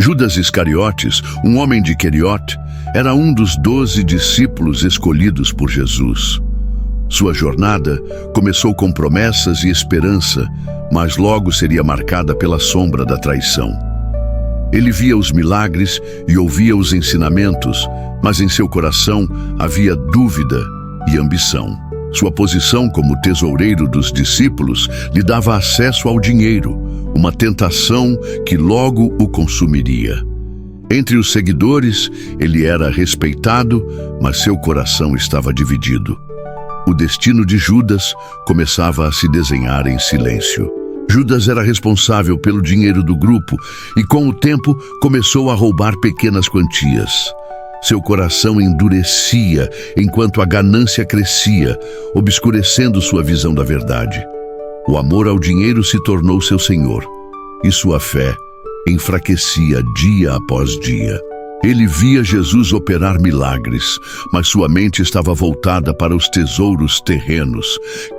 Judas Iscariotes, um homem de Queriote, era um dos 12 discípulos escolhidos por Jesus. Sua jornada começou com promessas e esperança, mas logo seria marcada pela sombra da traição. Ele via os milagres e ouvia os ensinamentos, mas em seu coração havia dúvida e ambição. Sua posição como tesoureiro dos discípulos lhe dava acesso ao dinheiro, uma tentação que logo o consumiria. Entre os seguidores, ele era respeitado, mas seu coração estava dividido. O destino de Judas começava a se desenhar em silêncio. Judas era responsável pelo dinheiro do grupo e, com o tempo, começou a roubar pequenas quantias. Seu coração endurecia enquanto a ganância crescia, obscurecendo sua visão da verdade. O amor ao dinheiro se tornou seu senhor, e sua fé enfraquecia dia após dia. Ele via Jesus operar milagres, mas sua mente estava voltada para os tesouros terrenos.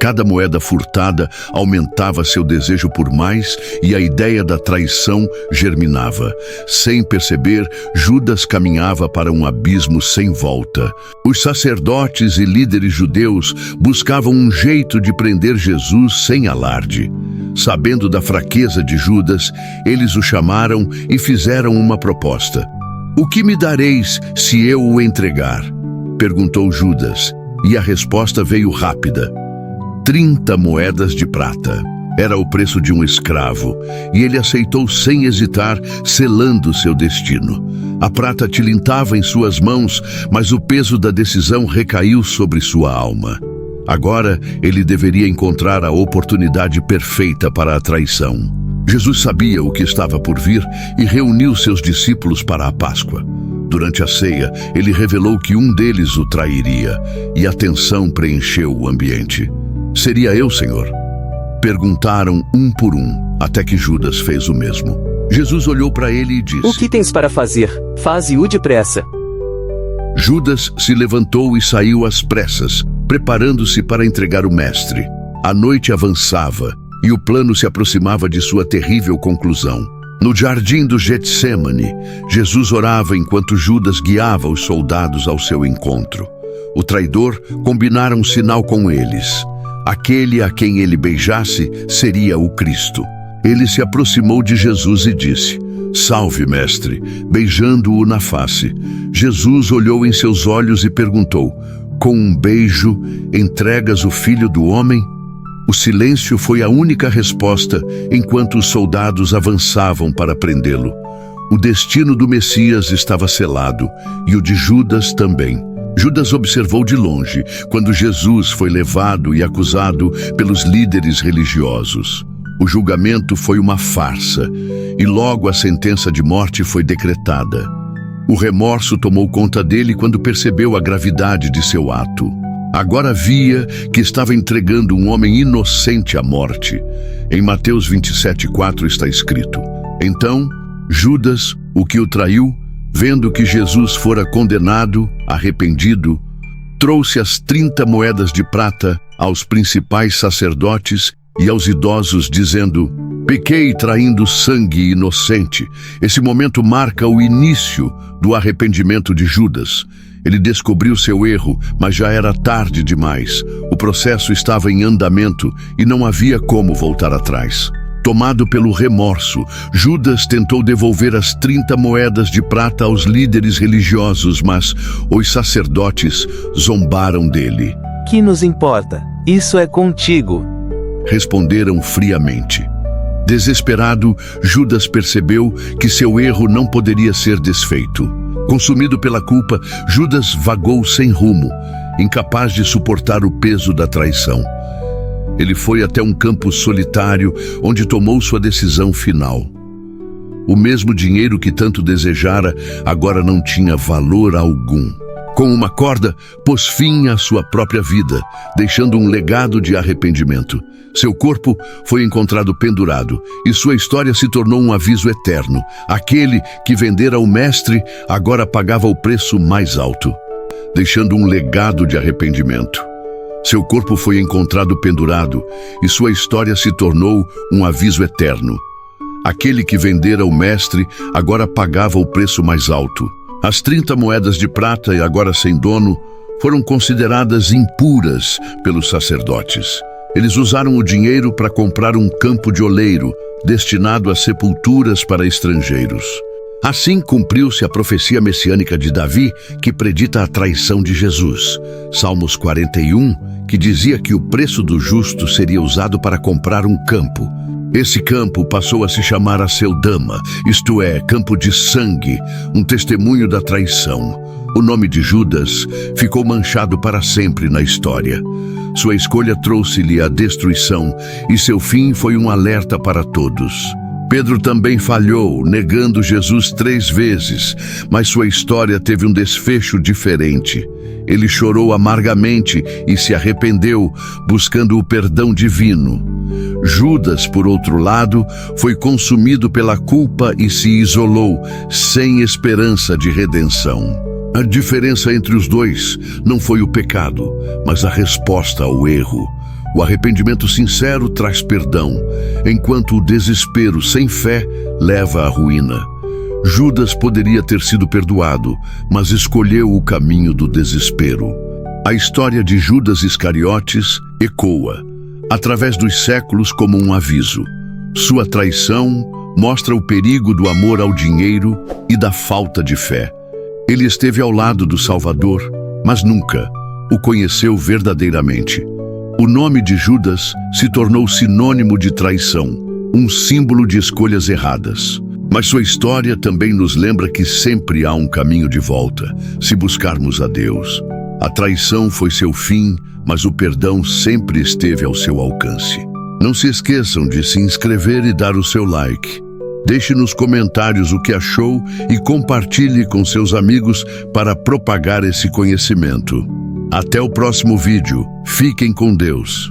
Cada moeda furtada aumentava seu desejo por mais e a ideia da traição germinava. Sem perceber, Judas caminhava para um abismo sem volta. Os sacerdotes e líderes judeus buscavam um jeito de prender Jesus sem alarde. Sabendo da fraqueza de Judas, eles o chamaram e fizeram uma proposta. "O que me dareis se eu o entregar?" perguntou Judas, e a resposta veio rápida. 30 moedas de prata. Era o preço de um escravo, e ele aceitou sem hesitar, selando seu destino. A prata tilintava em suas mãos, mas o peso da decisão recaiu sobre sua alma. Agora ele deveria encontrar a oportunidade perfeita para a traição. Jesus sabia o que estava por vir e reuniu seus discípulos para a Páscoa. Durante a ceia, ele revelou que um deles o trairia, e a tensão preencheu o ambiente. "Seria eu, Senhor?" perguntaram um por um, até que Judas fez o mesmo. Jesus olhou para ele e disse: "O que tens para fazer? Faze-o depressa." Judas se levantou e saiu às pressas, preparando-se para entregar o mestre. A noite avançava, e o plano se aproximava de sua terrível conclusão. No jardim do Getsêmani, Jesus orava enquanto Judas guiava os soldados ao seu encontro. O traidor combinara um sinal com eles. Aquele a quem ele beijasse seria o Cristo. Ele se aproximou de Jesus e disse: "Salve, mestre", beijando-o na face. Jesus olhou em seus olhos e perguntou: "Com um beijo entregas o Filho do Homem?" O silêncio foi a única resposta enquanto os soldados avançavam para prendê-lo. O destino do Messias estava selado, e o de Judas também. Judas observou de longe quando Jesus foi levado e acusado pelos líderes religiosos. O julgamento foi uma farsa, e logo a sentença de morte foi decretada. O remorso tomou conta dele quando percebeu a gravidade de seu ato. Agora via que estava entregando um homem inocente à morte. Em Mateus 27:4 está escrito: "Então, Judas, o que o traiu, vendo que Jesus fora condenado, arrependido, trouxe as 30 moedas de prata aos principais sacerdotes e aos idosos, dizendo: Pequei traindo sangue inocente." Esse momento marca o início do arrependimento de Judas. Ele descobriu seu erro, mas já era tarde demais. O processo estava em andamento e não havia como voltar atrás. Tomado pelo remorso, Judas tentou devolver as 30 moedas de prata aos líderes religiosos, mas os sacerdotes zombaram dele. "Que nos importa? Isso é contigo." Responderam friamente. Desesperado, Judas percebeu que seu erro não poderia ser desfeito. Consumido pela culpa, Judas vagou sem rumo, incapaz de suportar o peso da traição. Ele foi até um campo solitário, onde tomou sua decisão final. O mesmo dinheiro que tanto desejara, agora não tinha valor algum. Com uma corda, pôs fim à sua própria vida, deixando um legado de arrependimento. Seu corpo foi encontrado pendurado, e sua história se tornou um aviso eterno. Aquele que vendera o mestre agora pagava o preço mais alto, deixando um legado de arrependimento. Seu corpo foi encontrado pendurado, e sua história se tornou um aviso eterno. Aquele que vendera o mestre agora pagava o preço mais alto. As 30 moedas de prata, e agora sem dono, foram consideradas impuras pelos sacerdotes. Eles usaram o dinheiro para comprar um campo de oleiro, destinado a sepulturas para estrangeiros. Assim cumpriu-se a profecia messiânica de Davi, que predita a traição de Jesus. Salmos 41, que dizia que o preço do justo seria usado para comprar um campo. Esse campo passou a se chamar Aceldama, isto é, campo de sangue, um testemunho da traição. O nome de Judas ficou manchado para sempre na história. Sua escolha trouxe-lhe a destruição e seu fim foi um alerta para todos. Pedro também falhou, negando Jesus 3 vezes, mas sua história teve um desfecho diferente. Ele chorou amargamente e se arrependeu, buscando o perdão divino. Judas, por outro lado, foi consumido pela culpa e se isolou, sem esperança de redenção. A diferença entre os dois não foi o pecado, mas a resposta ao erro. O arrependimento sincero traz perdão, enquanto o desespero sem fé leva à ruína. Judas poderia ter sido perdoado, mas escolheu o caminho do desespero. A história de Judas Iscariotes ecoa, através dos séculos, como um aviso. Sua traição mostra o perigo do amor ao dinheiro e da falta de fé. Ele esteve ao lado do Salvador, mas nunca o conheceu verdadeiramente. O nome de Judas se tornou sinônimo de traição, um símbolo de escolhas erradas. Mas sua história também nos lembra que sempre há um caminho de volta, se buscarmos a Deus. A traição foi seu fim, mas o perdão sempre esteve ao seu alcance. Não se esqueçam de se inscrever e dar o seu like. Deixe nos comentários o que achou e compartilhe com seus amigos para propagar esse conhecimento. Até o próximo vídeo. Fiquem com Deus.